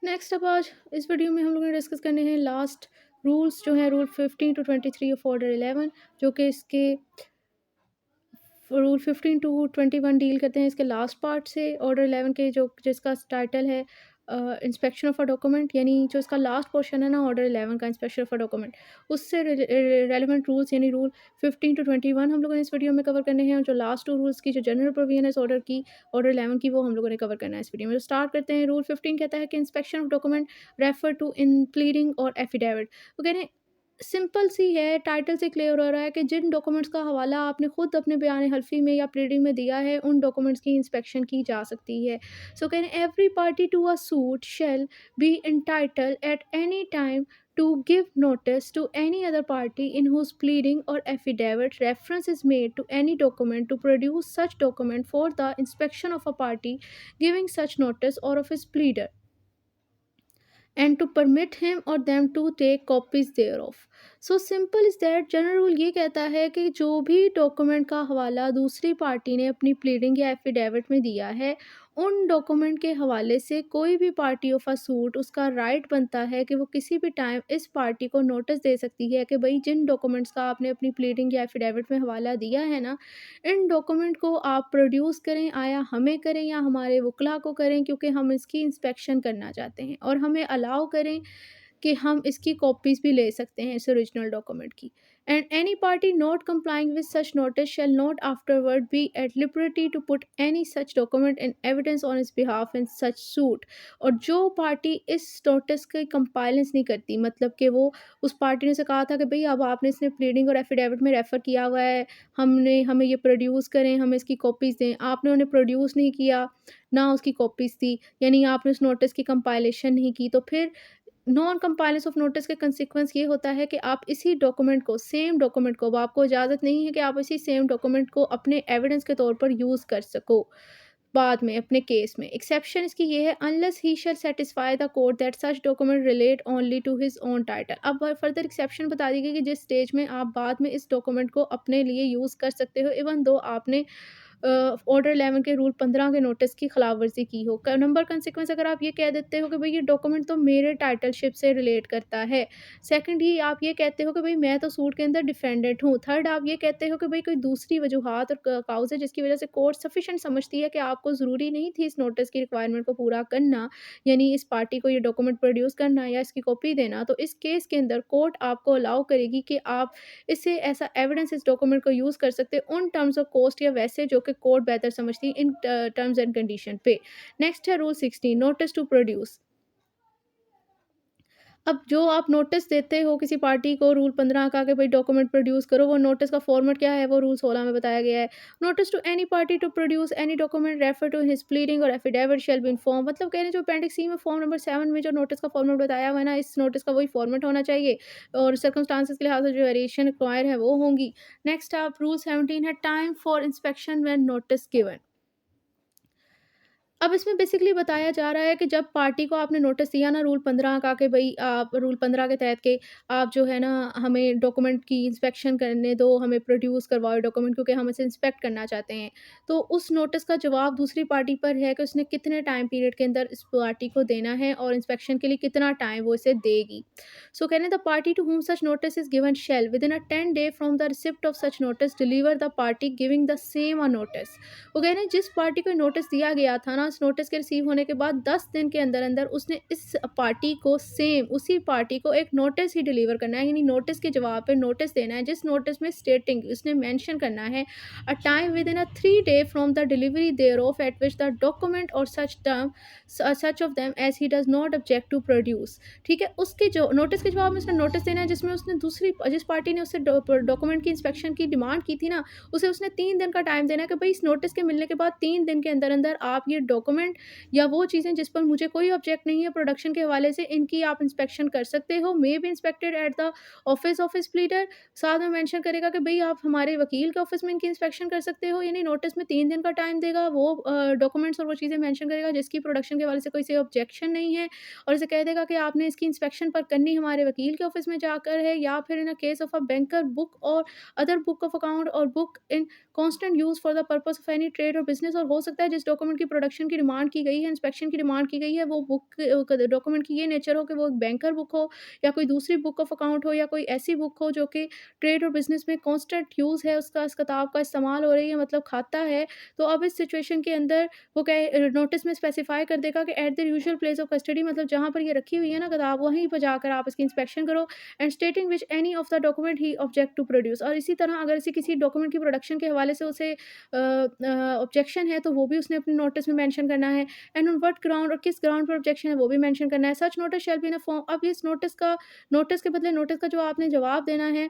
Next अब आज इस वीडियो में हम लोग डिस्कस करने हैं लास्ट रूल्स जो हैं रूल 15 to 23 ऑफ ऑर्डर 11, जो कि इसके रूल 15 to 21 डील करते हैं इसके लास्ट पार्ट से ऑर्डर 11 के, जो जिसका टाइटल है इंस्पेक्शन ऑफ अ डॉक्यूमेंट, यानी जो इसका लास्ट पोर्शन है ना ऑर्डर 11 का, इंस्पेक्शन ऑफ अ डॉक्यूमेंट, उससे रेलिवेंट रूल्स यानी रूल 15 to 21 हम लोगों ने इस वीडियो में कवर करने हैं। और जो लास्ट टू रूल्स की जो जनरल प्रोविजन है इस ऑर्डर की, ऑर्डर 11 की, वो हम लोगों ने कवर करना है इस वीडियो में। तो स्टार्ट करते हैं। रूल 15 कहता है कि inspection of document refer to in pleading और एफिडेविट। वो कह रहे हैं सिंपल सी है, टाइटल से क्लियर हो रहा है कि जिन डॉक्यूमेंट्स का हवाला आपने खुद अपने बयान हल्फी में या प्लीडिंग में दिया है, उन डॉक्यूमेंट्स की इंस्पेक्शन की जा सकती है। So can every party to a suit shall be entitled at any time to give notice to any other party in whose pleading or affidavit reference is made to any document to produce such document for the inspection of a party giving such notice or of his pleader and to permit him or them to take copies thereof. So simple is that general rule ये कहता है कि जो भी document का हवाला दूसरी party ने अपनी प्लीडिंग या एफिडेविट में दिया है, उन डॉक्यूमेंट के हवाले से कोई भी पार्टी ऑफ अ सूट उसका राइट बनता है कि वो किसी भी टाइम इस पार्टी को नोटिस दे सकती है कि भाई जिन डॉक्यूमेंट्स का आपने अपनी प्लीडिंग या एफिडेविट में हवाला दिया है ना, इन डॉक्यूमेंट को आप प्रोड्यूस करें, आया हमें करें या हमारे वकला को करें, क्योंकि हम इसकी इंस्पेक्शन करना चाहते हैं, और हमें अलाउ करें कि हम इसकी कॉपीज़ भी ले सकते हैं इस ओरिजिनल डॉक्यूमेंट की। And any party not complying with such notice shall not afterward be at liberty to put any such document in evidence on its behalf in such suit. और जो पार्टी इस notice की compliance नहीं करती, मतलब कि वो उस पार्टी ने उसे कहा था कि भई अब आपने इसने प्लीडिंग और एफिडेविट में रेफ़र किया हुआ है, हमें ये प्रोड्यूस करें, हमें इसकी कॉपीज़ दें। आपने उन्हें प्रोड्यूस नहीं किया, ना उसकी कॉपीज़ दी, यानी आपने उस नोटिस की कंपाइलेशन नहीं की, तो फिर नॉन कंप्लायंस ऑफ नोटिस का कंसीक्वेंस ये होता है कि आप इसी डॉक्यूमेंट को, सेम डॉक्यूमेंट को, अब आपको इजाज़त नहीं है कि आप इसी सेम डॉक्यूमेंट को अपने एविडेंस के तौर पर यूज़ कर सको बाद में अपने केस में। एक्सेप्शन इसकी ये है, unless he shall satisfy the court that such document relate only to his own title. अब फर्दर एक्सेप्शन बता दी गई कि जिस स्टेज में आप बाद में इस डॉक्यूमेंट को अपने लिए यूज़ कर सकते हो, इवन दो आपने ऑर्डर 11 के रूल 15 के नोटिस की खिलाफवर्जी की हो। नंबर कंसिक्वेंस अगर आप ये कह देते हो कि भाई ये डॉक्यूमेंट तो मेरे टाइटलशिप से रिलेट करता है। सेकंडली आप ये कहते हो कि भाई मैं तो सूट के अंदर डिफेंडेंट हूँ। थर्ड आप ये कहते हो कि भाई कोई दूसरी वजूहात और काउज है जिसकी वजह से कोर्ट सफिशेंट समझती है कि आपको ज़रूरी नहीं थी इस नोटिस की रिक्वायरमेंट को पूरा करना, यानी इस पार्टी को ये डॉक्यूमेंट प्रोड्यूस करना या इसकी कॉपी देना। तो इस केस के अंदर कोर्ट आपको अलाउ करेगी कि आप इससे ऐसा एविडेंस इस डॉक्यूमेंट को यूज़ कर सकते हैं उन टर्म्स ऑफ कॉस्ट या वैसे जो कि कोर्ट बेहतर समझती है इन टर्म्स एंड कंडीशन पे। नेक्स्ट है रूल 16, नोटिस टू प्रोड्यूस। अब जो आप नोटिस देते हो किसी पार्टी को रूल 15 का कि भाई डॉक्यूमेंट प्रोड्यूस करो, वो नोटिस का फॉर्मेट क्या है, वो रूल 16 में बताया गया है। Notice to any party to produce any document refer to his pleading और affidavit shall be in form. मतलब कह रहे हैं जो अपेंडिक्स सी में फॉर्म नंबर 7 में जो नोटिस का फॉर्मेट बताया हुआ है ना, इस नोटिस का वही फॉर्मेट होना चाहिए और सर्कमस्टांसेस के लिहाज से जो वेरिएशन रिक्वायर है वो होंगी। नेक्स्ट आप रूल 17 है, time for inspection when notice given. अब इसमें बेसिकली बताया जा रहा है कि जब पार्टी को आपने नोटिस दिया ना रूल 15 का कि भई आप रूल 15 के तहत के आप जो है ना हमें डॉक्यूमेंट की इंस्पेक्शन करने दो, हमें प्रोड्यूस करवाओ डॉक्यूमेंट क्योंकि हम इसे इंस्पेक्ट करना चाहते हैं। तो उस नोटिस का जवाब दूसरी पार्टी पर है कि उसने कितने टाइम पीरियड के अंदर इस पार्टी को देना है और इंस्पेक्शन के लिए कितना टाइम वो इसे देगी। सो कहने the party to whom such notice is given shall within a 10 day from the receipt of such notice deliver the party giving the same a notice। वो कह रहे हैं जिस पार्टी को नोटिस दिया गया था ना, उस नोटिस के रिसीव होने के बाद 10 दिन के अंदर अंदर उसने इस पार्टी को सेम उसी पार्टी को एक नोटिस ही डिलीवर करना है, यानी नोटिस के जवाब पे नोटिस देना है, जिस नोटिस में स्टेटिंग उसने मेंशन करना है a time within a 3 day from the delivery thereof at which the document और such term such of them as he does not object to produce. ठीक है, उसके जो नोटिस के जवाब में उसने नोटिस देना है जिसमें उसने दूसरी जिस पार्टी ने उससे डॉक्यूमेंट की इंस्पेक्शन की डिमांड की थी ना, उसे उसने 3 दिन का टाइम देना है कि भाई इस नोटिस के मिलने के बाद 3 दिन के अंदर-अंदर आप ये डॉक्यूमेंट या वो चीज़ें जिस पर मुझे कोई ऑब्जेक्ट नहीं है प्रोडक्शन के हवाले से, इनकी आप इंस्पेक्शन कर सकते हो। May be inspected eight the office of his pleader. साथ में मेंशन करेगा कि भई आप हमारे वकील के ऑफिस में इनकी इंस्पेक्शन कर सकते हो, यानी नोटिस में 3 दिन का टाइम देगा। वो डॉक्यूमेंट्स और वो चीज़ें मेंशन करेगा जिसकी प्रोडक्शन के हवाले से कोई से ऑब्जेक्शन नहीं है, और इसे कह देगा कि आपने इसकी इंस्पेक्शन पर करनी हमारे वकील के ऑफिस में जाकर है, या फिर in a case of a banker book और अदर बुक ऑफ अकाउंट और book in constant use for the purpose of any trade और बिज़नेस। और हो सकता है जिस डॉक्यूमेंट की प्रोडक्शन की डिमांड की गई है, इंस्पेक्शन की डिमांड की गई है, वो बुक डॉक्यूमेंट की ये नेचर हो कि वो एक बैंकर बुक हो या कोई दूसरी बुक ऑफ अकाउंट हो या कोई ऐसी बुक हो जो कि ट्रेड और बिज़नेस में कांस्टेंट यूज़ है, उसका उस किताब का इस्तेमाल हो रही है, मतलब खाता है। तो अब इस सिचुएशन के अंदर वो क्या नोटिस में स्पेसिफ़ाई कर देगा कि at the usual place of custody, मतलब जहाँ पर ये रखी हुई है ना किताब, वहीं पर जाकर आप इसकी इंस्पेक्शन करो and stating which any of the document he object to produce. और इसी तरह अगर इसे किसी डॉक्यूमेंट की प्रोडक्शन के हवाले से उसे ऑब्जेक्शन है, तो वो भी उसने अपने नोटिस में मेंशन करना है एंड ऑन व्हाट ग्राउंड, और किस ग्राउंड पर ऑब्जेक्शन है वो भी मेंशन करना है। Such notice shall be in a form. अब इस नोटिस के बदले नोटिस का जो आपने जवाब देना है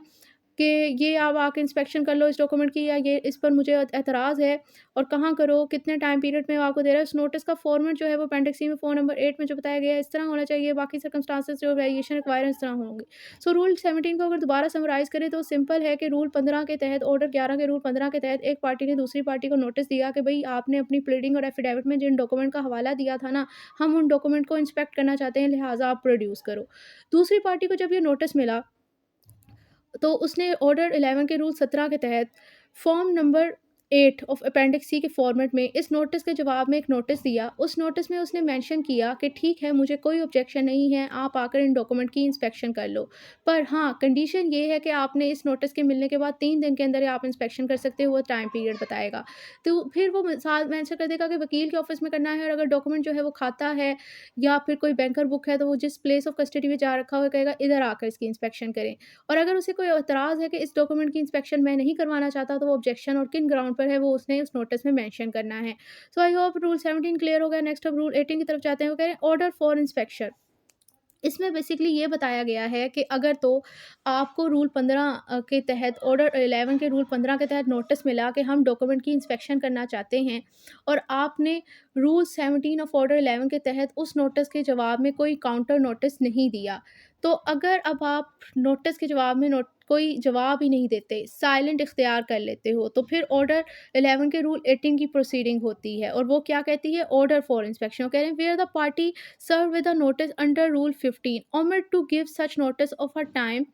कि ये आप आके इंस्पेक्शन कर लो इस डॉक्यूमेंट की, या ये इस पर मुझे एतराज़ है, और कहाँ करो, कितने टाइम पीरियड में वो आपको दे रहा है। उस नोटिस का फॉर्मेट जो है वो अपेंडिक्स सी में 4 नंबर 8 में जो बताया गया है इस तरह होना चाहिए, बाकी सर्कमस्टांसेस जो वेरिएशन रिक्वायर इस तरह होंगे। सो रूल 17 को अगर दोबारा समराइज़ करें तो सिंपल है कि रूल 15 के तहत, ऑर्डर 11 के रूल 15 के तहत एक पार्टी ने दूसरी पार्टी को नोटिस दिया कि भई आपने अपनी प्लीडिंग और एफिडेविट में जिन डॉक्यूमेंट का हवाला दिया था ना, हम उन डॉक्यूमेंट को इंस्पेक्ट करना चाहते हैं, लिहाज़ा आप प्रोड्यूस करो। दूसरी पार्टी को जब ये नोटिस मिला, तो उसने ऑर्डर 11 के रूल 17 के तहत फॉर्म नंबर 8 ऑफ अपेंडिक्स सी के फॉर्मेट में इस नोटिस के जवाब में एक नोटिस दिया। उस नोटिस में उसने मेंशन किया कि ठीक है, मुझे कोई ऑब्जेक्शन नहीं है, आप आकर इन डॉक्यूमेंट की इंस्पेक्शन कर लो। पर हाँ, कंडीशन ये है कि आपने इस नोटिस के मिलने के बाद 3 दिन के अंदर आप इंस्पेक्शन कर सकते हो, वो टाइम पीरियड बताएगा। तो फिर वो साथ मेंशन कर देगा कि वकील के ऑफिस में करना है, और अगर डॉक्यूमेंट जो है वो खाता है या फिर कोई बैंकर बुक है, तो वो जिस प्लेस ऑफ कस्टडी में जा रखा हो कहेगा इधर आकर इसकी इंस्पेक्शन करें। और अगर उसे कोई एतराज़ है कि इस डॉक्यूमेंट की इंस्पेक्शन मैं नहीं करवाना चाहता, तो वो ऑब्जेक्शन और किन ग्राउंड पर है वो उसने उस नोटिस में मेंशन करना है। सो आई होप रूल 17 क्लियर हो गया। नेक्स्ट अब रूल 18 की तरफ जाते हैं। वो कह रहे हैं ऑर्डर फॉर इंस्पेक्शन। इसमें बेसिकली ये बताया गया है कि अगर तो आपको रूल 15 के तहत, ऑर्डर 11 के रूल 15 के तहत नोटिस मिला कि हम डॉक्यूमेंट की इंस्पेक्शन करना चाहते हैं, और आपने रूल 17 ऑफ ऑर्डर 11 के तहत उस नोटिस के जवाब में कोई काउंटर नोटिस नहीं दिया, तो अगर अब आप नोटिस के जवाब में कोई जवाब ही नहीं देते, साइलेंट इख्तियार कर लेते हो, तो फिर ऑर्डर 11 के रूल 18 की प्रोसीडिंग होती है, और वो क्या कहती है, ऑर्डर फॉर इंस्पेक्शन। वो कह रहे हैं where the party served with a notice under Rule 15, omit to give such notice of a time,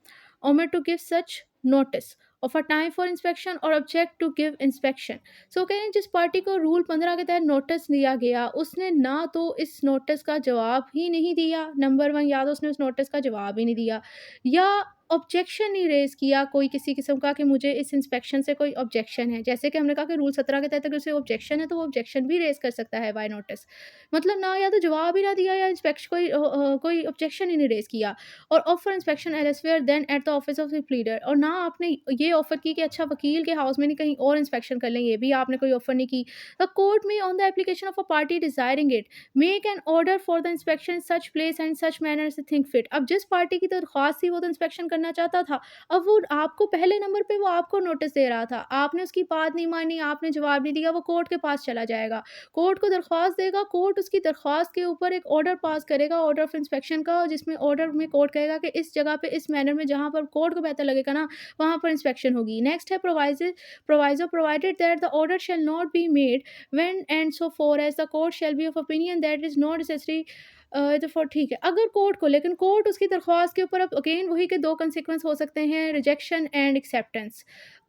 omit to give such notice of a time for inspection or object to give inspection। सो कह रहे हैं जिस party को rule 15 के तहत notice दिया गया, उसने ना तो इस नोटिस का जवाब ही नहीं दिया, नंबर 1, या तो उसने उस नोटिस का जवाब ही नहीं दिया, या ऑब्जेक्शन नहीं रेज़ किया कोई किसी किस्म का कि मुझे इस इंस्पेक्शन से कोई ऑब्जेक्शन है। जैसे कि हमने कहा कि रूल 17 के तहत अगर उसे ऑब्जेक्शन है, तो वो ऑब्जेक्शन भी रेज़ कर सकता है बाय नोटिस। मतलब ना या तो जवाब ही ना दिया, या कोई ऑब्जेक्शन ही नहीं रेज़ किया, और offer inspection elsewhere than at the office of the pleader. और ना आपने ये ऑफ़र की कि अच्छा वकील के हाउस में नहीं, कहीं और इंस्पेक्शन कर लें, ये भी आपने कोई ऑफ़र नहीं की। The court may on the application of a party desiring it make an order for the inspection in such place and such manner as think fit. अब जिस पार्टी की दरख्वास्त थी वो तो इंस्पेक्शन करना चाहता था, अब वो आपको पहले नंबर पे वो आपको नोटिस दे रहा था, आपने उसकी बात नहीं मानी, आपने जवाब नहीं दिया, वो कोर्ट के पास चला जाएगा, कोर्ट को दरख्वास्त देगा, कोर्ट उसकी दरख्वास्त के ऊपर एक ऑर्डर पास करेगा, ऑर्डर ऑफ इंस्पेक्शन का, जिसमें ऑर्डर में कोर्ट कहेगा कि इस जगह पे इस मैनर में जहाँ पर कोर्ट को बेहतर लगेगा ना, वहाँ पर इंस्पेक्शन होगी। नेक्स्ट है proviso provided that the order shall not be made when and so far as the court shall be of opinion that is not necessary. तो फिर ठीक है, अगर कोर्ट को, लेकिन कोर्ट उसकी दरख्वास्त के ऊपर अब अगेन वही के 2 कंसीक्वेंस हो सकते हैं, रिजेक्शन एंड एक्सेप्टेंस।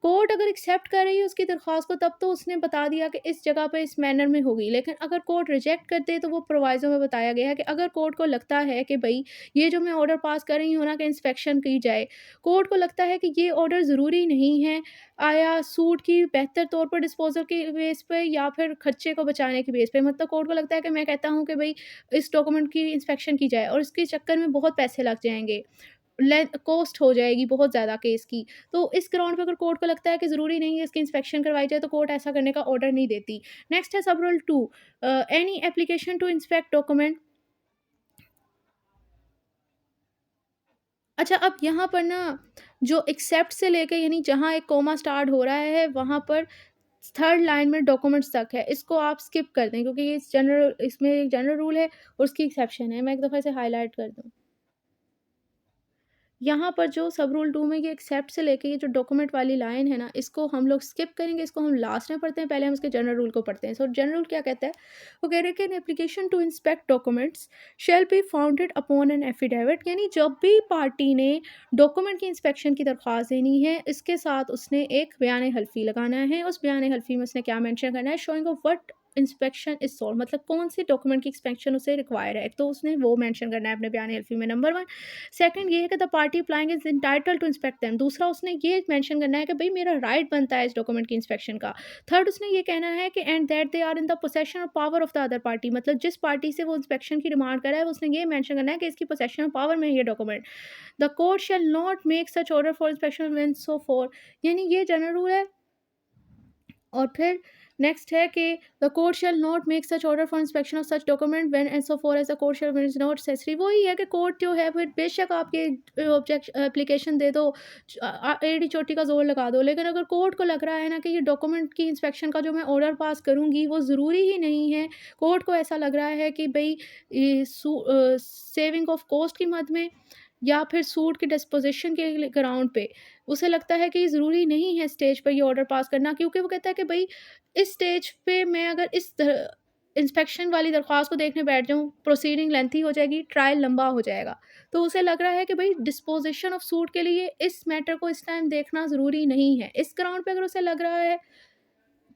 कोर्ट अगर एक्सेप्ट कर रही है उसकी दरख्वास्त को, तब तो उसने बता दिया कि इस जगह पे इस मैनर में होगी, लेकिन अगर कोर्ट रिजेक्ट कर दे, तो वो प्रोवाइज़ो में बताया गया है कि अगर कोर्ट को लगता है कि भई ये जो मैं ऑर्डर पास कर रही हूँ ना कि इंस्पेक्शन की जाए, कोर्ट को लगता है कि ये ऑर्डर ज़रूरी नहीं है, आया सूट की बेहतर तौर पर डिस्पोज़ल की बेस पे या फिर खर्चे को बचाने की बेस पे, मतलब कोर्ट को लगता है कि मैं कहता हूँ कि भई इस डॉक्यूमेंट की इंस्पेक्शन की जाए, और इसके चक्कर में बहुत पैसे लग जाएँगे, कॉस्ट हो जाएगी बहुत ज़्यादा केस की। तो इस ग्राउंड पे अगर कोर्ट को लगता है कि ज़रूरी नहीं है इसकी इंस्पेक्शन करवाई जाए, तो कोर्ट ऐसा करने का ऑर्डर नहीं देती। नेक्स्ट है sub rule 2, any application to inspect document. अच्छा, अब यहाँ पर ना जो एक्सेप्ट से लेके, यानी जहाँ एक कॉमा स्टार्ट हो रहा है वहाँ पर 3rd लाइन में डॉक्यूमेंट्स तक है, इसको आप स्किप कर दें, क्योंकि ये इसमें एक जनरल रूल है और उसकी एक्सेप्शन है। मैं एक दफ़ा इसे हाइलाइट कर दूँ। यहाँ पर जो सब रूल 2 में ये एक्सेप्ट से लेके ये जो डॉक्यूमेंट वाली लाइन है ना, इसको हम लोग स्किप करेंगे, इसको हम लास्ट में पढ़ते हैं, पहले हम इसके जनरल रूल को पढ़ते हैं। सो जनरल रूल क्या कहता है? वो कह रहे हैं कि an application to inspect documents shall be founded upon an affidavit, यानी जब भी पार्टी ने डॉक्यूमेंट की इंस्पेक्शन की दरख्वास्त देनी है, इसके साथ उसने एक बयान हल्फी लगाना है। उस बयान हल्फी में उसने क्या मेंशन करना है? Showing off what inspection is solve, मतलब कौन-से डॉक्यूमेंट की इंस्पेक्शन उसे रिक्वायर है, तो उसने वो मेंशन करना है अपने बयान हल्फी में, नंबर 1। सेकंड ये है कि the party applying is entitled to inspect them, दूसरा उसने ये मेंशन करना है कि भई मेरा राइट बनता है इस डॉक्यूमेंट की इंस्पेक्शन का। थर्ड उसने ये कहना है कि and that they are in the possession of power of the other party, मतलब जिस पार्टी से वो इंस्पेक्शन की डिमांड कर रहा है उसने ये मेंशन करना है कि इसकी पोसेशन ऑफ पावर में है ये document. The court shall not make such order for inspection when so for, यानी ये जनरल रूल है। और फिर नेक्स्ट है कि the court shall not make such order for inspection of such document when and so far as the court shall is not necessary, वही है कि कोर्ट जो है फिर बेशक आपके ऑब्जेक्ट एप्लीकेशन दे दो, एड़ी चोटी का जोर लगा दो, लेकिन अगर कोर्ट को लग रहा है ना कि ये डॉक्यूमेंट की इंस्पेक्शन का जो मैं ऑर्डर पास करूँगी वो ज़रूरी ही नहीं है, कोर्ट को ऐसा लग रहा है कि भाई सेविंग ऑफ कॉस्ट की मद में या फिर सूट की डिस्पोज़िशन के ग्राउंड पे, उसे लगता है कि ज़रूरी नहीं है स्टेज पर ये ऑर्डर पास करना, क्योंकि वो कहता है कि भई इस स्टेज पे मैं अगर इस इंस्पेक्शन वाली दरख्वास्त को देखने बैठ जाऊँ, प्रोसीडिंग लेंथी हो जाएगी, ट्रायल लंबा हो जाएगा। तो उसे लग रहा है कि भई डिस्पोज़िशन ऑफ सूट के लिए इस मैटर को इस टाइम देखना ज़रूरी नहीं है। इस ग्राउंड पे अगर उसे लग रहा है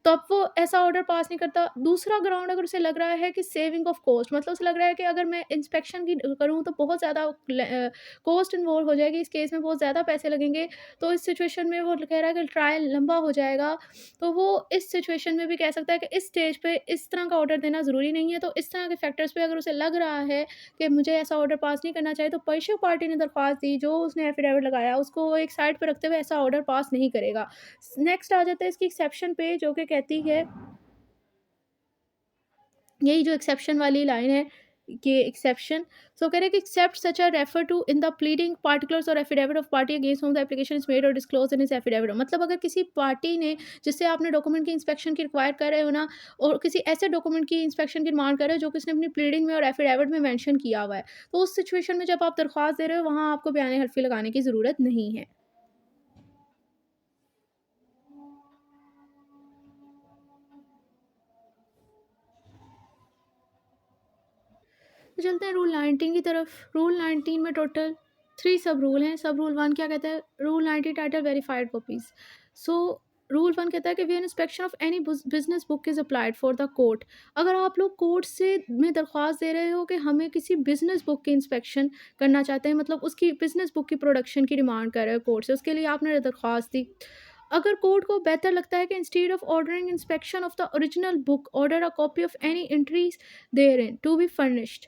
तब वो ऐसा ऑर्डर पास नहीं करता। दूसरा ग्राउंड अगर उसे लग रहा है कि सेविंग ऑफ कॉस्ट, मतलब उसे लग रहा है कि अगर मैं इंस्पेक्शन की करूँ तो बहुत ज़्यादा कॉस्ट इन्वॉल्व हो जाएगी, इस केस में बहुत ज़्यादा पैसे लगेंगे, तो इस सिचुएशन में वो कह रहा है कि ट्रायल लंबा हो जाएगा, तो वो इस सिचुएशन में भी कह सकता है कि इस स्टेज पे इस तरह का ऑर्डर देना ज़रूरी नहीं है। तो इस तरह के फैक्टर्स पे अगर उसे लग रहा है कि मुझे ऐसा ऑर्डर पास नहीं करना चाहिए, तो पॉजिटिव पार्टी ने दरख्वास्त दी, जो उसने एफिडेविट लगाया उसको वो एक साइड पे रखते हुए ऐसा ऑर्डर पास नहीं करेगा। नेक्स्ट आ जाता है इसकी एक्सेप्शन पे, जो कि कहती है, यही जो एक्सेप्शन वाली लाइन है कि एक्सेप्शन, सो कह रहे हैं कि except such are refer to in the pleading particulars और affidavit of party against whom the application is made और डिस्क्लोज इन इस एफिडेविट, मतलब अगर किसी पार्टी ने जिससे आपने डॉक्यूमेंट की इंस्पेक्शन की रिक्वायर कर रहे हो ना, और किसी ऐसे डॉक्यूमेंट की इंस्पेक्शन की डिमांड कर रहे हो जो किसने अपनी प्लीडिंग में और एफिडेविट में मेंशन किया हुआ है, तो उस सिचुएशन में जब आप दरख्वास्त दे रहे हो वहाँ आपको बयान हल्फी लगाने की ज़रूरत नहीं है। तो चलते हैं रूल 19 की तरफ। रूल 19 में टोटल 3 सब रूल हैं। सब रूल 1 क्या कहता है? Rule 19 title verified copies. So rule 1 कहता है कि when inspection of any business book is applied for the court, अगर आप लोग कोर्ट से में दरख्वास्त दे रहे हो कि हमें किसी बिज़नेस बुक की इंस्पेक्शन करना चाहते हैं, मतलब उसकी बिज़नेस बुक की प्रोडक्शन की डिमांड कर रहे हो कोर्ट से, उसके लिए आपने दरख्वास्त दी। अगर कोर्ट को बेहतर लगता है कि instead of ordering inspection of the original book, order a copy of any entries therein to be furnished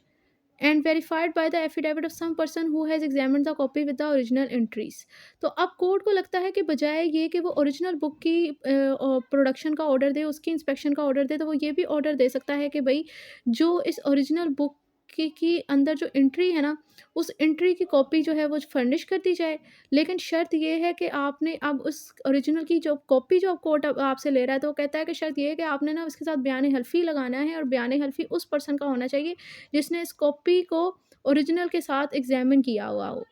and verified by the affidavit of some person who has examined the copy with the original entries। तो अब court को लगता है कि बजाय ये कि वो ओरिजिनल बुक की प्रोडक्शन का ऑर्डर दे, उसकी इंस्पेक्शन का ऑर्डर दे, तो वो ये भी ऑर्डर दे सकता है कि भाई जो इस ओरिजिनल बुक की अंदर जो एंट्री है ना, उस एंट्री की कॉपी जो है वो फर्निश कर दी जाए, लेकिन शर्त ये है कि आपने अब उस ओरिजिनल की जो कॉपी जो कोर्ट अब आपसे ले रहा है, तो वो कहता है कि शर्त ये है कि आपने ना उसके साथ बयान हल्फी लगाना है, और बयान हल्फी उस पर्सन का होना चाहिए जिसने इस कॉपी को ओरिजिनल के साथ एग्जामिन किया हुआ हो।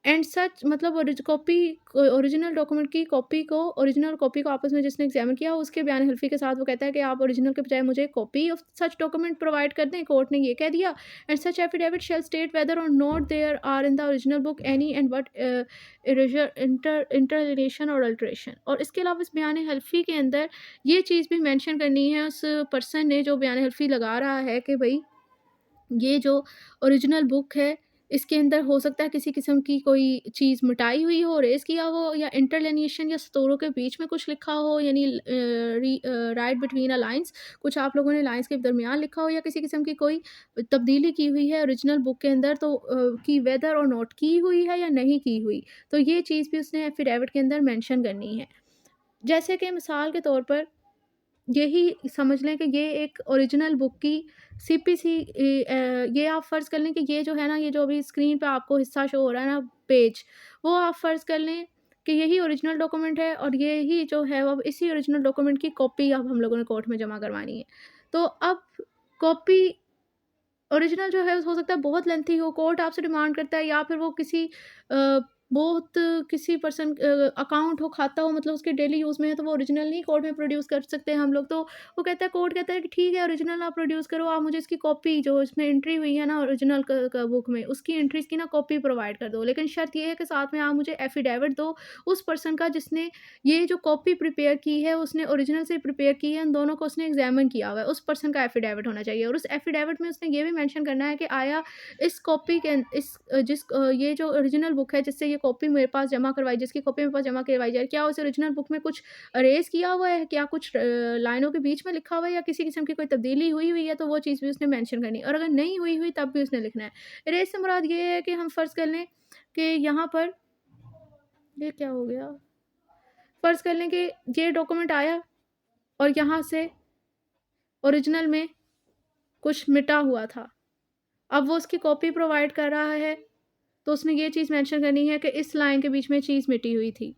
एंड सच, मतलब ओरिजिनल डॉक्यूमेंट की कॉपी को, ओरिजिनल कॉपी को आपस में जिसने एग्जामिन किया हो उसके बयान हल्फी के साथ वो कहता है कि आप ओरिजिनल के बजाय मुझे copy of such document provide कर दें, कोर्ट ने ये कह दिया। And such affidavit shall state whether और not there are in the original book any and what interlineation और अल्ट्रेशन, और इसके अलावा इस बयान हल्फी के अंदर ये चीज़ भी मैंशन करनी है उस पर्सन ने जो बयान हल्फी लगा रहा है कि भाई ये जो ओरिजिनल बुक है, इसके अंदर हो सकता है किसी किस्म की कोई चीज़ मिटाई हुई हो, इरेज़ किया हो, या इंटरलिनेशन या स्तरों के बीच में कुछ लिखा हो, यानी राइट बिटवीन अ लाइन्स, कुछ आप लोगों ने लाइन्स के दरमियान लिखा हो, या किसी किस्म की कोई तब्दीली की हुई है ओरिजिनल बुक के अंदर, तो कि वेदर और नॉट की हुई है या नहीं की हुई, तो ये चीज़ भी उसने एफिडेविट के अंदर मेंशन करनी है। जैसे कि मिसाल के तौर पर यही समझ लें कि ये एक ओरिजिनल बुक की सीपीसी, ये आप फ़र्ज़ कर लें कि ये जो है ना, ये जो अभी स्क्रीन पे आपको हिस्सा शो हो रहा है ना, पेज, वो आप फ़र्ज़ कर लें कि यही ओरिजिनल डॉक्यूमेंट है, और यही जो है वो अब इसी ओरिजिनल डॉक्यूमेंट की कॉपी अब हम लोगों ने कोर्ट में जमा करवानी है। तो अब कॉपी ओरिजिनल जो है हो सकता है बहुत लेंथी हो, कोर्ट आपसे डिमांड करता है, या फिर वो किसी बहुत किसी पर्सन अकाउंट हो, खाता हो, मतलब उसके डेली यूज़ में है, तो वो ओरिजिनल नहीं कोर्ट में प्रोड्यूस कर सकते हैं हम लोग। तो वो कहता है, कोर्ट कहता है कि ठीक है, ओरिजिनल आप प्रोड्यूस करो, आप मुझे इसकी कॉपी जो इसमें एंट्री हुई है ना ओरिजिनल बुक में, उसकी एंट्रीज की ना कॉपी प्रोवाइड कर दो, लेकिन शर्त ये है कि साथ में आप मुझे एफिडेविट दो उस पर्सन का जिसने ये जो कॉपी प्रिपेयर की है, उसने ओरिजिनल से प्रिपेयर की है, इन दोनों को उसने एग्जामिन किया हुआ है, उस पर्सन का एफिडेविट होना चाहिए। और उस एफिडेविट में उसने ये भी मेंशन करना है कि आया इस कॉपी के ये जो ओरिजिनल बुक है जिससे ये कॉपी मेरे पास जमा करवाई, जिसकी कॉपी मेरे पास जमा करवाई जाए, क्या उस ओरिजिनल बुक में कुछ अरेज़ किया हुआ है? क्या कुछ लाइनों के बीच में लिखा हुआ है या किसी किस्म की कोई तब्दीली हुई हुई है? तो वो चीज़ भी उसने मेंशन करनी है, और अगर नहीं हुई हुई तब भी उसने लिखना है। अरेज़ से मुराद ये है कि हम फ़र्ज़ कर लें कि यहाँ पर ये क्या हो गया? फ़र्ज़ कर लें कि ये डॉक्यूमेंट आया और यहाँ से ओरिजिनल में कुछ मिटा हुआ था। अब वो उसकी कॉपी प्रोवाइड कर रहा है, तो उसने ये चीज़ मेंशन करनी है कि इस लाइन के बीच में चीज़ मिटी हुई थी।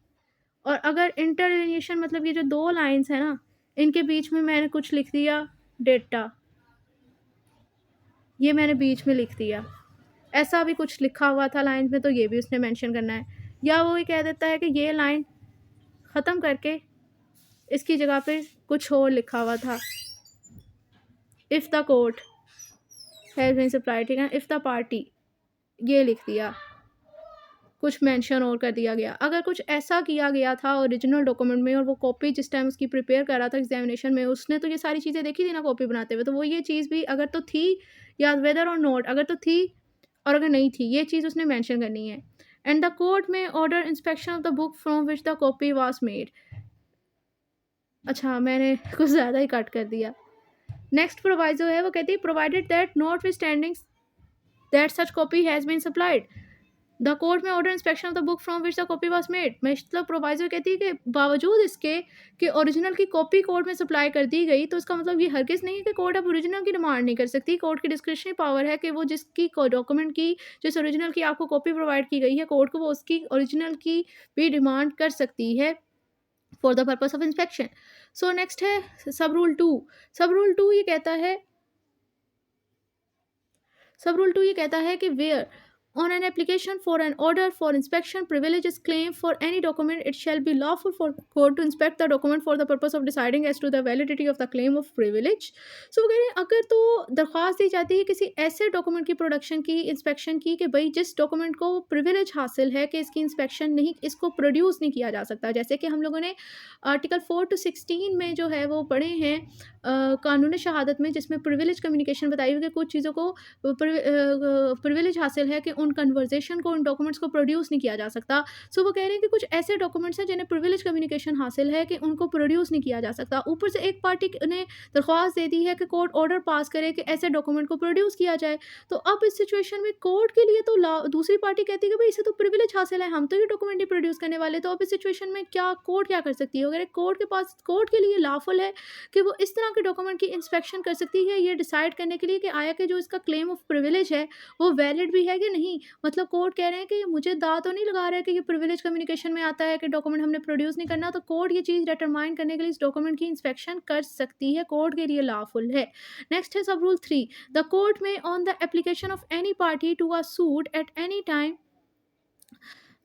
और अगर इंटरलिनेशन मतलब ये जो 2 लाइन्स हैं ना, इनके बीच में मैंने कुछ लिख दिया डेटा, ये मैंने बीच में लिख दिया। ऐसा भी कुछ लिखा हुआ था लाइन में, तो ये भी उसने मेंशन करना है। या वो ये कह देता है कि ये लाइन ख़त्म करके इसकी जगह पे कुछ और लिखा हुआ था। If the court has been supplied, ठीक है, इफ़ द पार्टी, ये लिख दिया। कुछ मेंशन और कर दिया गया। अगर कुछ ऐसा किया गया था ओरिजिनल डॉक्यूमेंट में और वो कॉपी जिस टाइम उसकी प्रिपेयर कर रहा था एग्जामिनेशन में, उसने तो ये सारी चीज़ें देखी थी ना कॉपी बनाते हुए, तो वो ये चीज़ भी अगर तो थी या वेदर और नॉट, अगर तो थी और अगर नहीं थी, ये चीज़ उसने मेंशन करनी है। And the court may order inspection of the book from which the copy was made. अच्छा, मैंने कुछ ज़्यादा ही कट कर दिया। नेक्स्ट प्रोवाइजो है, वो कहती है provided that notwithstanding that such copy has been supplied the court may order inspection of the book from which the copy was made. मतलब प्रोवाइजर कहती है कि बावजूद इसके कि ओरिजिनल की कॉपी कोर्ट में सप्लाई कर दी गई, तो इसका मतलब ये हरगिज़ नहीं है कि कोर्ट अब ओरिजिनल की डिमांड नहीं कर सकती। कोर्ट की डिस्क्रिशनरी पावर है कि वो जिसकी डॉक्यूमेंट की जिस ओरिजिनल की आपको कॉपी प्रोवाइड की गई है, कोर्ट को वो उसकी ओरिजिनल की भी डिमांड कर सकती है for the purpose of inspection. So next है सब रूल टू। सब रूल टू ये कहता है सब रूल 2 ये कहता है कि where on an application for an order for inspection privilege is claim for any document, it shall be lawful for court to inspect the document for the purpose of deciding as to the validity of the claim of privilege. So वो कह रहे हैं अगर तो दरख्वास्त दी जाती है किसी ऐसे डॉक्यूमेंट की प्रोडक्शन की, इंस्पेक्शन की, कि भाई जिस डॉक्यूमेंट को प्रिविलेज हासिल है कि इसकी इंस्पेक्शन नहीं, इसको प्रोड्यूस नहीं किया जा सकता, जैसे कि हम लोगों ने आर्टिकल 4 टू 16 में जो है वो पढ़े हैं कानून शहादत में, जिसमें प्रिविलेज कम्युनिकेशन बताई हुई कि कुछ चीज़ों को प्रिविलेज हासिल है कि उन कन्वर्सेशन को, उन डॉक्यूमेंट्स को प्रोड्यूस नहीं किया जा सकता। सो वो कह रहे हैं कि कुछ ऐसे डॉक्यूमेंट्स हैं जिन्हें प्रिविलेज कम्युनिकेशन हासिल है कि उनको प्रोड्यूस नहीं किया जा सकता। ऊपर से एक पार्टी ने दरख्वास्त दे दी है कि कोर्ट ऑर्डर पास करे कि ऐसे डॉक्यूमेंट को प्रोड्यूस किया जाए। तो अब इस सिचुएशन में कोर्ट के लिए तो दूसरी पार्टी कहती है कि भाई इसे तो प्रिविलेज हासिल है, हम तो ये डॉक्यूमेंट नहीं प्रोड्यूस करने वाले। तो अब इस सिचुएशन में क्या कोर्ट क्या कर सकती है? अगर कोर्ट के पास, कोर्ट के लिए लाफुल है कि वो इस तरह के डॉक्यूमेंट की इंस्पेक्शन कर सकती है ये डिसाइड करने के लिए कि आया कि जो इसका क्लेम ऑफ प्रिविलेज है वो वैलिड भी है कि नहीं। मतलब कोर्ट कह रहे हैं कि मुझे दांव तो नहीं लगा रहा है कि ये प्रिविलेज कम्युनिकेशन में आता है कि डॉक्यूमेंट हमने प्रोड्यूस नहीं करना, तो कोर्ट ये चीज़ डिटरमाइन करने के लिए इस डॉक्यूमेंट की इंस्पेक्शन कर सकती है, कोर्ट के लिए लॉफुल है। नेक्स्ट है sub rule 3। The court may on the application of any party to a suit at any time,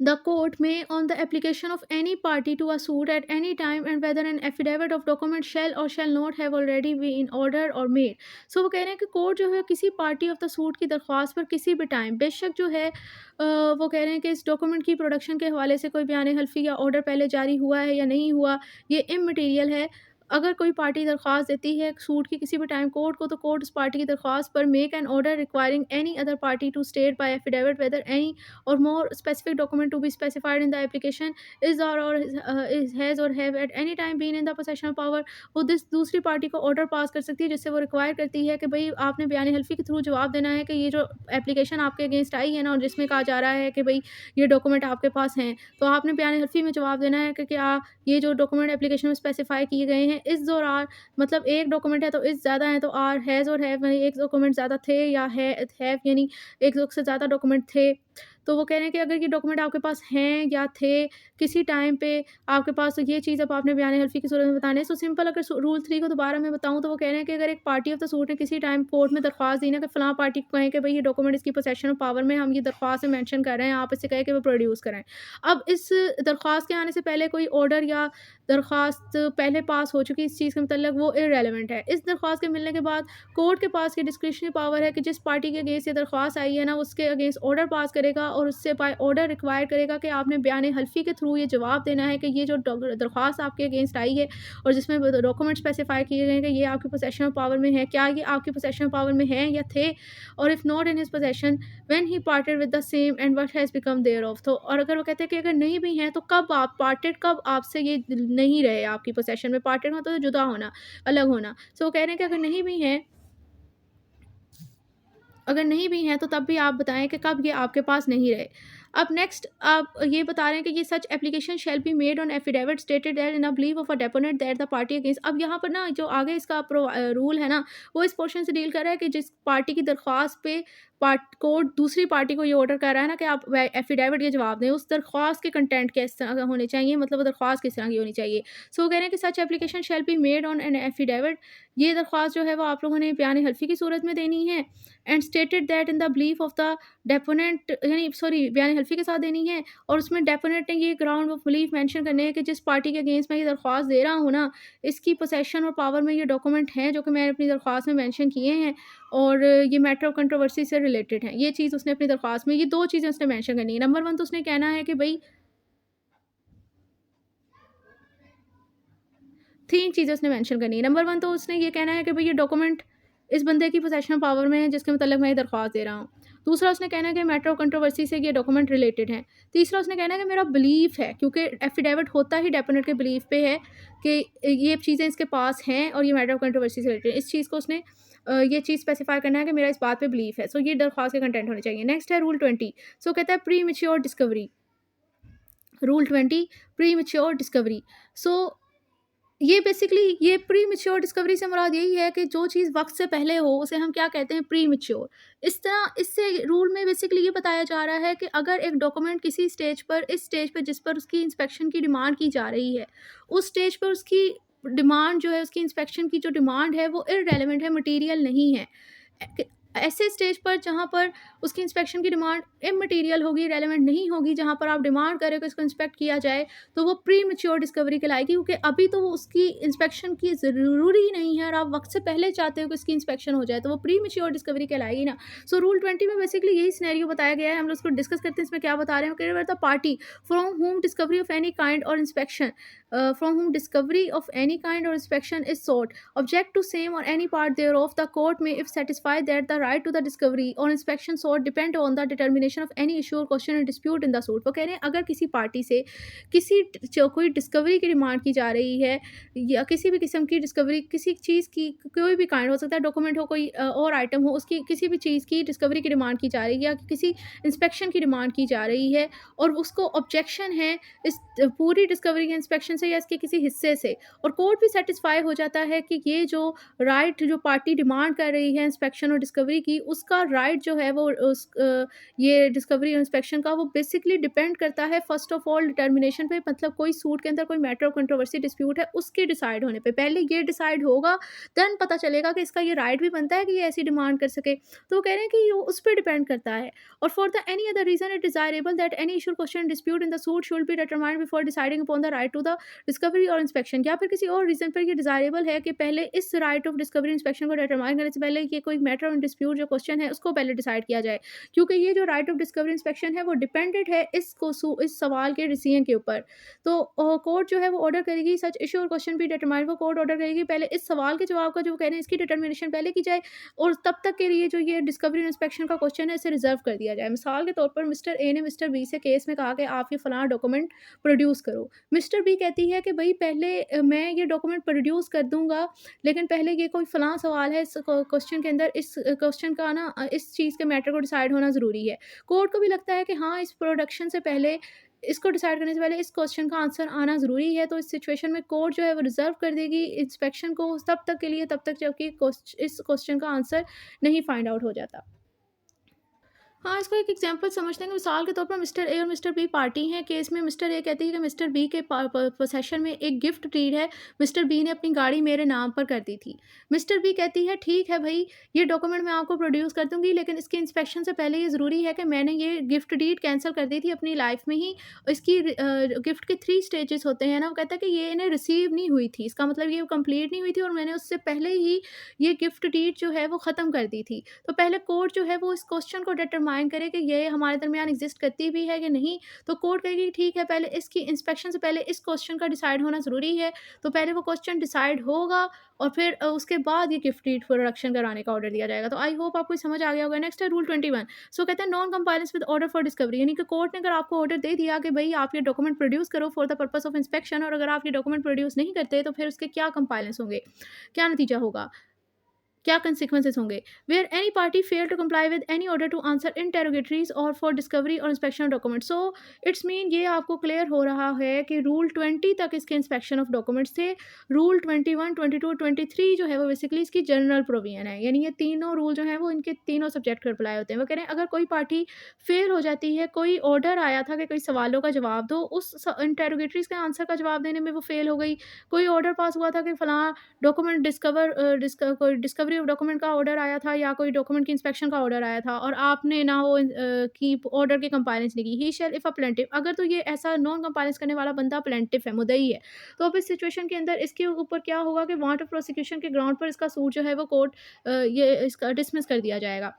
the court may, on the application of any party to a suit at any time, and whether an affidavit of document shall or shall not have already been ordered or made। So वो कह रहे हैं कि court जो है किसी party of the suit की दरख्वास्त पर किसी भी टाइम, बेशक जो है वो कह रहे हैं कि इस डॉक्यूमेंट की प्रोडक्शन के हवाले से कोई बयान हल्फी या ऑर्डर पहले जारी हुआ है या नहीं हुआ, ये इमटेरियल है। अगर कोई पार्टी दरख्वास्त देती है सूट की किसी भी टाइम कोर्ट को, तो कोर्ट उस पार्टी की दरख्वास्त पर make an order requiring any other party to state by affidavit whether any or more specific document to be specified in the application is is has or have at any time been in the possession of power। वो दूसरी party को order pass कर सकती है जिससे वो require करती है कि भाई आपने बयान हल्फी के थ्रू जवाब देना है कि ये जो एप्लीकेशन आपके अगेंस्ट आई है ना, और जिसमें कहा जा रहा है कि भाई ये डॉक्यूमेंट आपके पास हैं, तो आपने बयान हल्फी में जवाब देना है कि क्या ये जो डॉक्यूमेंट एप्लीकेशन में स्पेसिफाई किए गए हैं इस और आर, मतलब एक डॉक्यूमेंट है तो इस ज़्यादा है, तो आर हैज़ और हैव यानी एक डॉक्यूमेंट ज़्यादा थे, या हैव यानी एक से ज़्यादा डॉक्यूमेंट थे। तो वो कह रहे हैं कि अगर ये डॉक्यूमेंट आपके पास हैं या थे, किसी टाइम पे आपके पास ये चीज़ अब आपने बयान हल्फ़ी की सूरत में बतानी है। सो सिंपल अगर रूल 3 को दोबारा मैं बताऊँ तो वो कह रहे हैं कि अगर एक पार्टी ऑफ द सूट ने किसी टाइम कोर्ट में दरख्वास्त दी ना कि फलाँ पार्टी को कहें कि भई ये डॉक्यूमेंट इसकी पोसेशन ऑफ पावर में हम ये दरख्वास्त में मेंशन कर रहे हैं, आप इससे कहें कि वो प्रोड्यूस कराएँ। अब इस दरख्वास्त के आने से पहले कोई ऑर्डर या दरख्वास्त पहले पास हो चुकी है इस चीज़ के मतलब वो इर्रेलेवेंट है। इस दरख्वास्त के मिलने के बाद कोर्ट के पास ये डिस्क्रिशनरी पावर है कि जिस पार्टी के अगेंस्ट ये दरख्वास्त आई है ना, उसके अगेंस्ट ऑर्डर पास करेगा और उससे बाय ऑर्डर रिक्वायर करेगा कि आपने बयान हल्फ़ी के थ्रू ये जवाब देना है कि ये जो दरख्वास्त आपके अगेंस्ट आई है और जिसमें डॉक्यूमेंट स्पेसिफाई किए गए हैं कि ये आपकी पोसेशन ऑफ पावर में है, क्या ये आपकी पोसेशन ऑफ पावर में है या थे, और if not in his possession when he parted with the same and what has become their of. तो और अगर वो कहते हैं कि अगर नहीं भी हैं तो कब आप पार्टेड, कब आपसे ये नहीं रहे आपकी पोसेशन में। पार्टेड मतलब तो जुदा होना, अलग होना। सो वो कह रहे हैं कि अगर नहीं भी हैं तो तब भी आप बताएँ कि कब ये आपके पास नहीं रहे। अब नेक्स्ट आप ये बता रहे हैं कि ये such application shall be made on affidavit stated therein a belief of a deponent that the party against. अब यहाँ पर ना जो आगे इसका रूल है ना, वो इस पोर्शन से डील कर रहा है कि जिस पार्टी की दरख्वास्त पे कोर्ट दूसरी पार्टी को ये ऑर्डर कर रहा है ना कि आप एफिडेविट ये जवाब दें, उस दरख्वास्त के कंटेंट किस तरह का होने चाहिए, मतलब वो दरख्वास्त किस तरह की होनी चाहिए। सो वो कह रहे हैं कि सच application shall be made on an affidavit. ये दरख्वास्त जो है वो आप लोगों ने बयान हल्फी की सूरत में देनी है and stated that in the belief of the deponent, यानी सॉरी बयान हल्फी के साथ देनी है और उसमें डेपोनेंट ने ये ग्राउंड ऑफ बिलीफ मेंशन करने हैं कि जिस पार्टी के अगेंस्ट मैं ये दरख्वास्त दे रहा हूँ ना, इसकी पोसेशन और पावर में ये डॉक्यूमेंट हैं जो कि मैंने अपनी दरख्वास्त में मेंशन किए हैं और ये मैटर ऑफ कंट्रोवर्सी से रिलेटेड हैं। ये चीज़ उसने अपनी दरख्वास्त में, ये 2 चीज़ें उसने मेंशन करनी है। नंबर 1 तो उसने कहना है कि भई 3 चीज़ें उसने मेंशन करनी है। नंबर 1 तो उसने ये कहना है कि भई ये डॉक्यूमेंट इस बंदे की पोसेशन पावर में है जिसके मुतल्लिक मैं ये दरख्वास्त दे रहा हूँ। दूसरा उसने कहना है कि मैटर ऑफ कंट्रोवर्सी से ये डॉक्यूमेंट रिलेटेड हैं। तीसरा उसने कहना है कि मेरा बिलीफ है, क्योंकि एफिडेविट होता ही डेपोनेंट के बिलीफ पे है कि ये चीज़ें इसके पास हैं और ये मैटर ऑफ कंट्रोवर्सी से रिलेटेड है। इस चीज़ को उसने ये चीज़ स्पेसिफाई करना है कि मेरा इस बात पे बिलीफ है। सो ये दरख्वास्त के कंटेंट होने चाहिए। नेक्स्ट है रूल 20। सो कहता है premature discovery. Rule 20 premature discovery. So ये बेसिकली ये प्रीमैच्योर डिस्कवरी से मुराद यही है कि जो चीज़ वक़्त से पहले हो उसे हम क्या कहते हैं, प्रीमैच्योर। इस तरह इससे रूल में बेसिकली ये बताया जा रहा है कि अगर एक डॉक्यूमेंट किसी स्टेज पर, इस स्टेज पे जिस पर उसकी इंस्पेक्शन की डिमांड की जा रही है, उस स्टेज पर उसकी डिमांड जो है, उसकी इंस्पेक्शन की जो डिमांड है वो इर्रेलेवेंट है, मटीरियल नहीं है। ए ऐसे स्टेज पर जहाँ पर उसकी इंस्पेक्शन की डिमांड इमैटेरियल होगी, रेलेवेंट नहीं होगी, जहाँ पर आप डिमांड करें कि इसको इंस्पेक्ट किया जाए, तो वो प्रीमैच्योर डिस्कवरी कहलाएगी, क्योंकि अभी तो वो उसकी इंस्पेक्शन की ज़रूरी ही नहीं है और आप वक़्त से पहले चाहते हो कि इसकी इंस्पेक्शन हो जाए, तो वो प्रीमैच्योर डिस्कवरी कहलाएगी ना। सो रूल 20 में बेसिकली यही सिनेरियो बताया गया है, हम लोग उसको डिस्कस करते हैं। इसमें क्या बता रहे हैं कि the party from whom discovery of any kind or inspection from whom discovery of any kind or inspection is sought object to same or any part thereof, the court may if satisfied that the right to the discovery or inspection sought depend on the determination of any issue or question and dispute in the suit। वो कह रहे हैं अगर किसी party से कोई discovery की demand की जा रही है या किसी भी किस्म की डिस्कवरी, किसी चीज़ की कोई भी काइंड हो सकता है, डॉक्यूमेंट हो, कोई और आइटम हो, उसकी किसी भी चीज़ की डिस्कवरी की डिमांड की जा रही है या किसी इंस्पेक्शन की डिमांड की जा रही है और उसको ऑब्जेक्शन है इस पूरी डिस्कवरी के इंस्पेक्शन से या इसके किसी हिस्से से, और कोर्ट भी सेटिस्फाई हो जाता है कि ये जो राइट जो पार्टी डिमांड कर रही है इंस्पेक्शन और डिस्कवरी की, उसका राइट जो है वो ये डिस्कवरी और इंस्पेक्शन का वो बेसिकली डिपेंड करता है फर्स्ट ऑफ ऑल डिटर्मिनेशन पे, मतलब कोई सूट के अंदर कोई मैटर ऑफ कंट्रोवर्सी डिस्प्यूट है उसके डिसाइड होने पे। पहले ये डिसाइड होगा, देन पता चलेगा कि इसका ये राइट भी बनता है कि ये ऐसी डिमांड कर सके। तो वो कह रहे हैं कि ये उस पर डिपेंड करता है। और for the any other reason it desirable that any issue question dispute in the suit should be determined before deciding upon the right to the discovery और इंस्पेक्शन। या फिर किसी और रीजन पर ये डिजायरेबल है कि पहले इस राइट ऑफ डिस्कवरी इंस्पेक्शन को डिटरमाइन करने से पहले ये कोई मैटर ऑफ डिस्प्यूट जो क्वेश्चन है उसको पहले डिसाइड किया जाए, क्योंकि ये जो राइट ऑफ डिस्कवरी इंस्पेक्शन है वो डिपेंडेंट है इस सवाल के डिसीजन के ऊपर। तो कोर्ट जो है वो ऑर्डर करेगी सच इशू और क्वेश्चन भी डिटरमाइन, वो कोर्ट ऑर्डर करेगी पहले इस सवाल के जवाब का जो कह रहे हैं इसकी डिटर्मिनेशन पहले की जाए और तब तक के लिए जो ये डिस्कवरी इंस्पेक्शन का क्वेश्चन है इसे रिजर्व कर दिया जाए। मिसाल के तौर पर मिस्टर ए ने मिस्टर बी से केस में कहा कि आप ये फलां डॉक्यूमेंट प्रोड्यूस करो। मिस्टर बी कहती है कि भई पहले मैं ये डॉक्यूमेंट प्रोड्यूस कर दूँगा, लेकिन पहले ये कोई फलां सवाल है, इस क्वेश्चन के अंदर इस क्वेश्चन का ना इस चीज़ के मैटर को डिसाइड होना ज़रूरी है। कोर्ट को भी लगता है कि हाँ, इस प्रोडक्शन से पहले, इसको डिसाइड करने से पहले इस क्वेश्चन का आंसर आना ज़रूरी है, तो इस सिचुएशन में कोर्ट जो है वो रिज़र्व कर देगी इंस्पेक्शन को तब तक के लिए, तब तक जबकि इस क्वेश्चन का आंसर नहीं फाइंड आउट हो जाता। हाँ, इसको एक एग्ज़ाम्पल समझते हैं कि मिसाल के तौर पर मिस्टर ए और मिस्टर बी पार्टी हैं। केस में मिस्टर ए कहती है कि मिस्टर बी के प प पोसेशन में एक गिफ्ट डीड है, मिस्टर बी ने अपनी गाड़ी मेरे नाम पर कर दी थी। मिस्टर बी कहती है, ठीक है भई, ये डॉक्यूमेंट मैं आपको प्रोड्यूस कर दूँगी, लेकिन इसके इंस्पेक्शन से पहले ये ज़रूरी है कि मैंने ये गिफ्ट डीड कैंसल कर दी थी अपनी लाइफ़ में ही। इसकी गिफ्ट के 3 स्टेजेस होते हैं ना, वो कहता है कि ये इन्हें रिसीव नहीं हुई थी। इसका मतलब ये कंप्लीट नहीं हुई थी और मैंने उससे पहले ही ये गिफ्ट डीड जो है वो ख़त्म कर दी थी। तो पहले कोर्ट जो है वो इस क्वेश्चन को डिटरमाइन करे कि ये हमारे दरमियान एग्जिस्ट करती भी है कि नहीं। तो कोर्ट कहेगी ठीक है, पहले इसकी इंस्पेक्शन से पहले इस क्वेश्चन का डिसाइड होना ज़रूरी है। तो पहले वो क्वेश्चन डिसाइड होगा और फिर उसके बाद ये गिफ्ट डीड प्रोडक्शन कराने का ऑर्डर दिया जाएगा। तो आई होप आपको समझ आ गया होगा। नेक्स्ट है रूल 21। सो कहते हैं non compliance with order for discovery, यानी कि कोर्ट ने अगर आपको ऑर्डर दे दिया कि भाई आप ये डॉक्यूमेंट प्रोड्यूस करो for the purpose of inspection, और अगर आप ये डॉक्यूमेंट प्रोड्यूस नहीं करते तो फिर उसके क्या कंप्लायंस होंगे, क्या नतीजा होगा, क्या कंसिक्वेंसेस होंगे। Where any party fail to comply with any order to answer interrogatories और फॉर डिस्कवरी और inspection of document. So it's mean ये आपको क्लियर हो रहा है कि रूल 20 तक इसके इंस्पेक्शन ऑफ डॉक्यूमेंट्स थे। रूल 21, 22, 23 जो है वो बेसिकली इसकी जनरल प्रोविजन है, यानी ये तीनों रूल जो हैं वो इनके तीनों सब्जेक्ट पर अप्लाई होते हैं। वो कह रहे हैं अगर कोई पार्टी फेल हो जाती है, कोई ऑर्डर आया था कि कोई सवालों का जवाब दो, उस इंटेरोगेटरीज के आंसर का जवाब देने में वो फेल हो गई, कोई ऑर्डर पास हुआ था कि फलां डॉक्यूमेंट कोई डिस्कवरी ऑफ डॉक्यूमेंट का ऑर्डर आया था या कोई डॉक्यूमेंट की इंस्पेक्शन का ऑर्डर आया था और आपने ना वो की ऑर्डर की कंप्लायंस नहीं की, ही शैल इफ अ प्लेंटिफ, अगर तो ये ऐसा नॉन कंप्लायंस करने वाला बंदा प्लेंटिफ है, मुद्दई है, तो अब इस सिचुएशन के अंदर इसके ऊपर क्या होगा कि वांट ऑफ प्रोसिक्यूशन के ग्राउंड पर इसका सूट जो है वो कोर्ट ये इसका डिसमिस कर दिया जाएगा।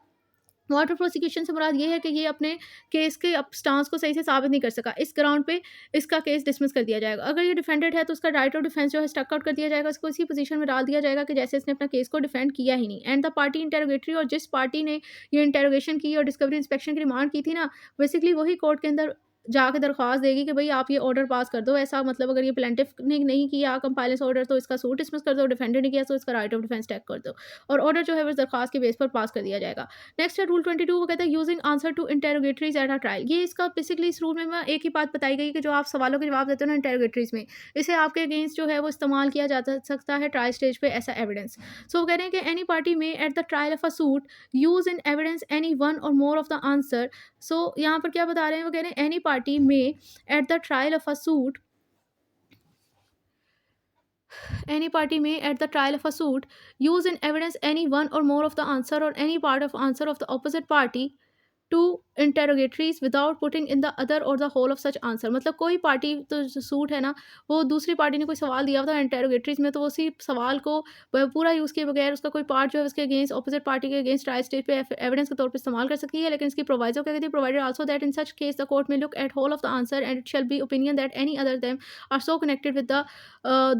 वाट ऑफ प्रोसिक्यूशन से मुराद ये है कि ये अपने केस के अप स्टांस को सही से साबित नहीं कर सका। इस ग्राउंड पे इसका केस डिसमिस कर दिया जाएगा। अगर ये डिफेंडेड है तो उसका राइट ऑफ डिफेंस जो है स्टक आउट कर दिया जाएगा। उसको इसी पोजीशन में डाल दिया जाएगा कि जैसे इसने अपना केस को डिफेंड किया ही नहीं। एंड द पार्टी इंटेरोगेटरी, और जिस पार्टी ने ये इंटेरोगेशन की और डिस्कवरी इंस्पेक्शन की डिमांड की थी ना, बेसिकली वही कोर्ट के अंदर जाके दरख्वास्त देगी कि भई आप ये ऑर्डर पास कर दो। ऐसा मतलब अगर ये प्लेंटिफ ने नहीं किया कंपाइलेंस ऑर्डर तो इसका सूट डिसमिस कर दो, डिफेंडेड ने किया तो इसका राइट ऑफ डिफेंस टैग कर दो और ऑर्डर जो है वो इस दरख्वास्त के बेस पर पास कर दिया जाएगा। नेक्स्ट है रूल 22। वो कहता है using answer to interrogatories at a trial. ये इसका बेसिकली इस रूल में मैं एक ही बात बताई गई कि जो आप सवालों के जवाब देते हो ना इंटेरोगेटरीज में, इसे आपके अगेंस्ट जो है वो इस्तेमाल किया जा सकता है ट्रायल स्टेज पे एसा एविडेंस। सो वो कह रहे हैं कि एनी पार्टी में at the trial of a suit use in evidence any one और मोर ऑफ द आंसर। सो यहाँ पर क्या बता रहे हैं, वो कह रहे हैं एनी पार्टी में at the trial of a suit, any party may at the trial of a suit use in evidence any one or more of the answer or any part of answer of the opposite party to interrogatories without putting in the other और the whole of such answer. मतलब कोई party तो जो suit है ना, वो दूसरी party ने कोई सवाल दिया था इंटेरोगेटरीज में, तो वो उसी सवाल को पूरा यूज़ किए बगैर उसका कोई पार्ट जो है उसके अगेंस्ट ऑपोजिट पार्टी के अगेंस्ट ट्रायल स्टेज पे एविडेंस के तौर पर इस्तेमाल कर सकती है। लेकिन इसकी प्रोवाइजो क्या कहती है, provided also that in such case the court may look at whole of the answer and it shall be opinion that any other them are so connected with the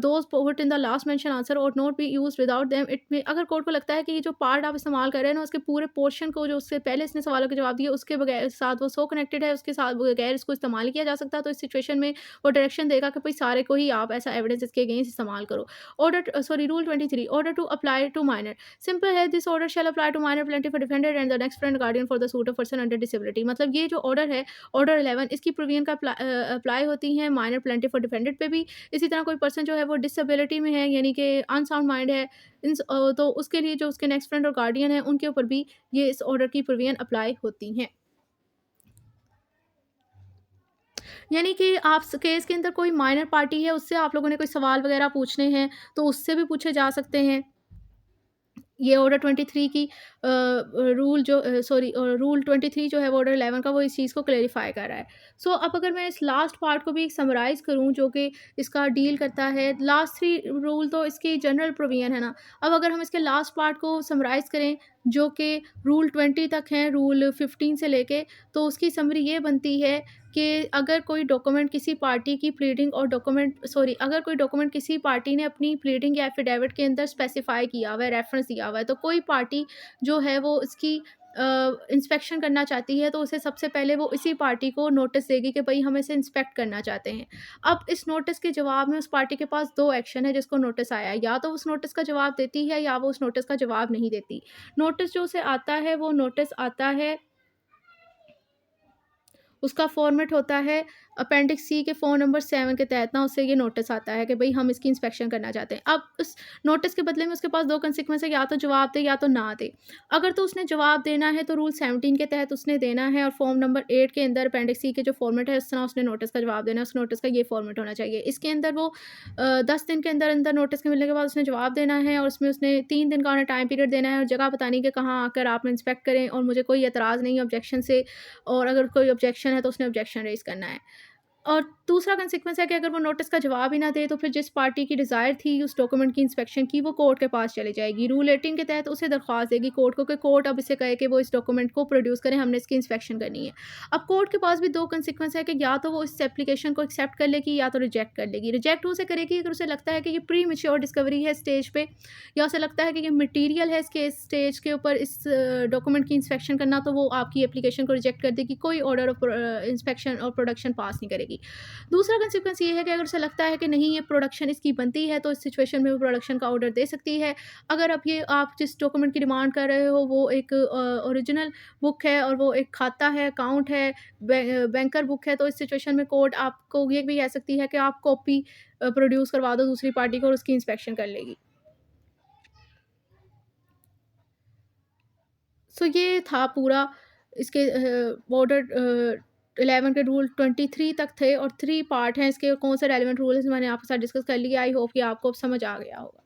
those put in the last mention answer और not be use without them. It may अगर court को लगता है कि ये जो part आप इस्तेमाल कर रहे हैं ना, उसके पूरे पोर्शन को जो उससे पहले इसने सवालों के जवाब दिए उसके बगैर साथ वो सो कनेक्टेड है, उसके साथ बगैर इसको इस्तेमाल नहीं किया जा सकता, तो इस सिचुएशन में वो डायरेक्शन देगा कि भाई सारे को ही आप ऐसा एविडेंस इसके अगेंस्ट इस्तेमाल करो। Order sorry rule 23 order to apply to minor. Simple है, this order shall apply to minor plaintiff for defended and the next friend guardian for the suit of person under disability. मतलब ये जो order है, order 11, इसकी provision का apply होती है minor plaintiff और डिफेंडेड पे भी। इसी तरह कोई पर्सन जो है वो डिसेबिलिटी में है, यानी कि अनसाउंड माइंड है, तो उसके लिए जो उसके नेक्स्ट फ्रेंड और गार्डियन है उनके ऊपर भी ये इस ऑर्डर की प्रोविजन अप्लाई होती हैं। यानी कि आप केस के अंदर कोई माइनर पार्टी है, उससे आप लोगों ने कोई सवाल वगैरह पूछने हैं तो उससे भी पूछे जा सकते हैं। ये ऑर्डर 23 की रूल जो रूल 23 जो है वो ऑर्डर 11 का, वो इस चीज़ को क्लेरिफाई कर रहा है। सो अब अगर मैं इस लास्ट पार्ट को भी समराइज़ करूँ जो कि इसका डील करता है, लास्ट 3 रूल तो इसकी जनरल प्रोविजन है ना। अब अगर हम इसके लास्ट पार्ट को समराइज़ करें जो कि रूल 20 तक हैं, रूल 15 से लेके, तो उसकी समरी ये बनती है कि अगर कोई डॉक्यूमेंट किसी पार्टी की प्लीडिंग और अगर कोई डॉक्यूमेंट किसी पार्टी ने अपनी प्लीडिंग या एफिडेविट के अंदर स्पेसिफाई किया हुआ है, रेफरेंस दिया हुआ है, तो कोई पार्टी जो है वो इसकी इंस्पेक्शन करना चाहती है, तो उसे सबसे पहले वो इसी पार्टी को नोटिस देगी कि भई हम इसे इंस्पेक्ट करना चाहते हैं। अब इस नोटिस के जवाब में उस पार्टी के पास 2 एक्शन है जिसको नोटिस आया है, या तो उस नोटिस का जवाब देती है या वो उस नोटिस का जवाब नहीं देती। नोटिस जो उसे आता है वो नोटिस आता है उसका फॉर्मेट होता है अपेंडिक्स सी के फ़ॉर्म नंबर 7 के तहत ना उससे ये नोटिस आता है कि भई हम इसकी इंस्पेक्शन करना चाहते हैं। अब उस नोटिस के बदले में उसके पास 2 कंसीक्वेंस है, या तो जवाब दे या तो ना दे। अगर तो उसने जवाब देना है तो रूल 17 के तहत उसने देना है और फ़ॉर्म नंबर 8 के अंदर अपेंडिक्स सी के जो फॉर्मेट है, उस तरह उसने नोटिस का जवाब देना है, उस नोटिस का ये फॉर्मेट होना चाहिए। इसके अंदर वो 10 दिन के अंदर-अंदर नोटिस के मिलने के बाद उसने जवाब देना है और उसमें उसने 3 दिन का उन्हें टाइम पीरियड देना है और जगह बतानी कि कहाँ आकर आप इंस्पेक्ट करें और मुझे कोई एतराज़ नहीं है ऑब्जेक्शन से, और अगर कोई ऑब्जेक्शन है तो उसने ऑब्जेक्शन रेज़ करना है। और दूसरा कंसीक्वेंस है कि अगर वो नोटिस का जवाब ही ना दे तो फिर जिस पार्टी की डिज़ायर थी उस डॉक्यूमेंट की इंस्पेक्शन की, वो कोर्ट के पास चली जाएगी। रूल 18 के तहत उसे दरख्वास्त देगी कोर्ट को कि कोर्ट अब इसे कहे कि वो इस डॉक्यूमेंट को प्रोड्यूस करें, हमने इसकी इंस्पेक्शन करनी है। अब कोर्ट के पास भी 2 कंसीक्वेंस है कि या तो वो इस एप्लीकेशन को एक्सेप्ट कर लेगी या तो रिजेक्ट कर लेगी। रिजेक्ट उसे करेगी अगर उसे लगता है कि ये प्री मैच्योर डिस्कवरी है स्टेज पे, या उसे लगता है कि ये मटेरियल है इसके स्टेज के ऊपर इस डॉक्यूमेंट की इंस्पेक्शन करना, तो वो आपकी एप्लीकेशन को रिजेक्ट कर देगी, कोई ऑर्डर ऑफ इंस्पेक्शन और प्रोडक्शन पास नहीं करेगी। दूसरा कंसीक्वेंस ये है कि अगर उसे लगता है कि नहीं ये प्रोडक्शन इसकी बनती है तो इस सिचुएशन में वो प्रोडक्शन का ऑर्डर दे सकती है। अगर अब ये आप जिस डॉक्यूमेंट की डिमांड कर रहे हो वो एक ओरिजिनल बुक है और वो एक खाता है, अकाउंट है, बैंकर बुक है, तो इस सिचुएशन में कोर्ट आपको ये भी कह सकती है कि आप कॉपी प्रोड्यूस करवा दो दूसरी पार्टी को और उसकी इंस्पेक्शन कर लेगी। सो ये था पूरा इसके बॉर्डर 11 के रूल 23 तक थे और 3 पार्ट हैं इसके, कौन से रेलेवेंट रूल्स मैंने आपके साथ डिस्कस कर लिए। आई होप कि आपको अब समझ आ गया होगा।